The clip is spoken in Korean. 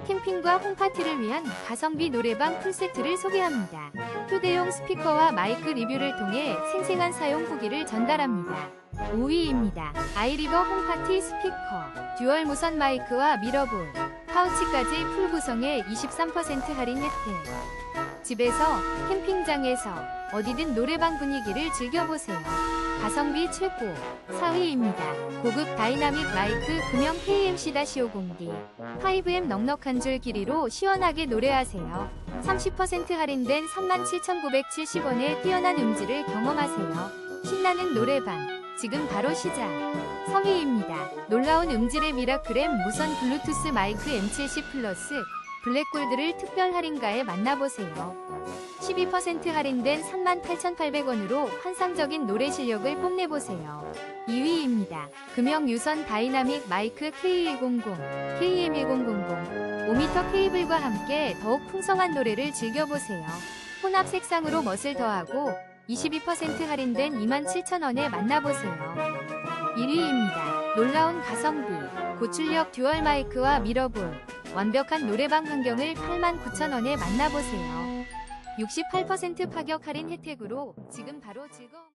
캠핑과 홈파티를 위한 가성비 노래방 풀세트를 소개합니다. 휴대용 스피커와 마이크 리뷰를 통해 생생한 사용 후기를 전달합니다. 5위입니다. 아이리버 홈파티 스피커 듀얼 무선 마이크와 미러볼, 파우치까지 풀 구성에 23% 할인 혜택. 집에서, 캠핑장에서 어디든 노래방 분위기를 즐겨보세요. 가성비 최고. 4위입니다. 고급 다이나믹 마이크 금형 KMC-502 5M 넉넉한 줄 길이로 시원하게 노래하세요. 30% 할인된 37,970원의 뛰어난 음질을 경험하세요. 신나는 노래방 지금 바로 시작. 3위입니다. 놀라운 음질의 미라클M 무선 블루투스 마이크 M70 플러스 블랙골드를 특별 할인가에 만나보세요. 12% 할인된 38,800원으로 환상적인 노래 실력을 뽐내보세요. 2위입니다. 금형 유선 다이나믹 마이크 K100, KM1000 5m 케이블과 함께 더욱 풍성한 노래를 즐겨보세요. 혼합 색상으로 멋을 더하고 22% 할인된 27,000원에 만나보세요. 1위입니다. 놀라운 가성비, 고출력 듀얼 마이크와 미러볼, 완벽한 노래방 환경을 89,000원에 만나보세요. 68% 파격 할인 혜택으로 지금 바로 즐거움.